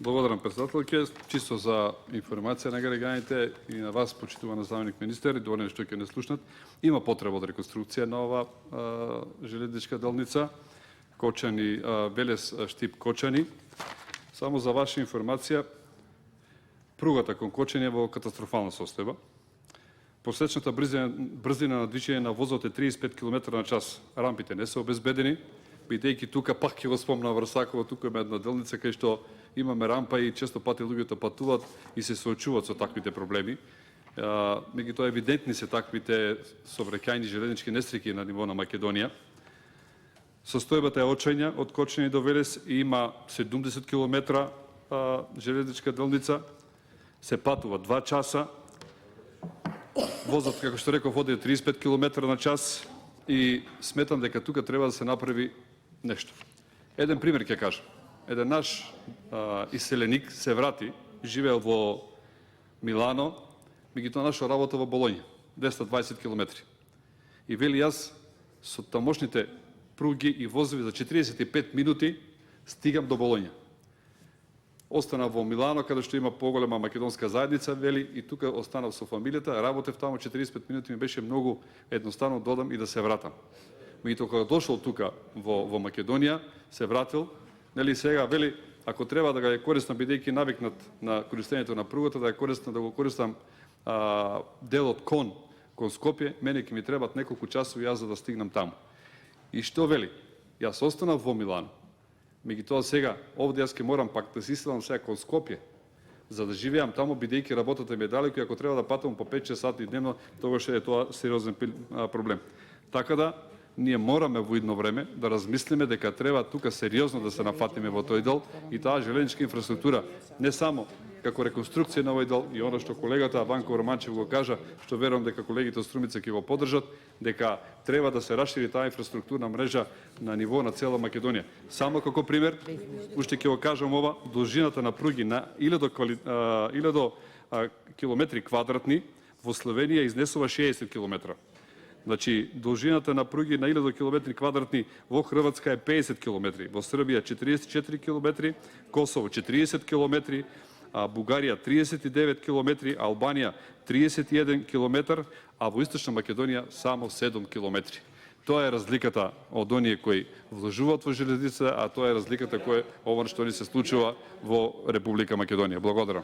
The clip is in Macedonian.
Благодарам, председателке. Чисто за информација на граѓаните и на вас, почитуван заменик министер, и до оние што ќе не слушнат, има потреба од реконструкција на ова железничка делница Кочани, Велес Штип Кочани. Само за ваша информација, пругата кон Кочани е во катастрофална состојба. Просечната брзина на движење на возот е 35 км на час. Рампите не се обезбедени, бидејќи тука пак ќе го спомнам Врсаково, тука има една делница кај што имаме рампа и често пати луѓето патуваат и се соочуваат со таквите проблеми. Меѓутоа евидентни се таквите сообраќајни железнички несреќи на ниво на Македонија. Состојбата е очајна од Кочани до Велес и има 70 км железничка делница. Се патува 2 часа. Возот, како што реков, води 35 км на час и сметам дека тука треба да се направи нешто. Еден пример ќе кажам. Еден наш иселеник се врати, живеел во Милано, меѓутоа нашо работа во Болоња, 220 км. И вели, јас со тамошните пруги и возови за 45 минути стигам до Болоња. Останав во Милано, каде што има поголема македонска заедница, вели, и тука останав со фамилијата, работев таму 45 минути, ми беше многу едноставно додам и да се вратам. Меѓутоа кога дошол тука во Македонија, се вратил, нели сега вели, ако треба да ја користам, бидејќи навикнат на користењето на пругата, да го користам делот кон Скопје, мене ќе ми требат неколку часови јас за да стигнам таму. И што вели? Јас останав во Милано. Меѓутоа сега овде јас ќе морам пак да се ислам сега кон Скопје, за да живеам таму, бидејќи работата ми е далеко и ако треба да патувам по 5-6 сати дневно, тогаш е тоа сериозен проблем. Така да ние мораме во идно време да размислиме дека треба тука сериозно да се нафатиме во тој дел и таа железничка инфраструктура, не само како реконструкција на овој дел и оно што колегата Ванко Романчев го кажа, што верувам дека колегите од Струмица ќе го поддржат, дека треба да се расшири таа инфраструктурна мрежа на ниво на цела Македонија. Само како пример, уште ќе го кажам ова, должината на пруги на 1000 километри квадратни во Словенија изнесува 60 км. Значи, должината на пруги на 1000 км квадратни во Хрватска е 50 км, во Србија 44 км, Косово 40 км, Бугарија 39 км, Албанија 31 км, а во Источна Македонија само 7 км. Тоа е разликата од оние кои вложуваат во железница, а тоа е разликата која ова што ни се случува во Република Македонија. Благодарам.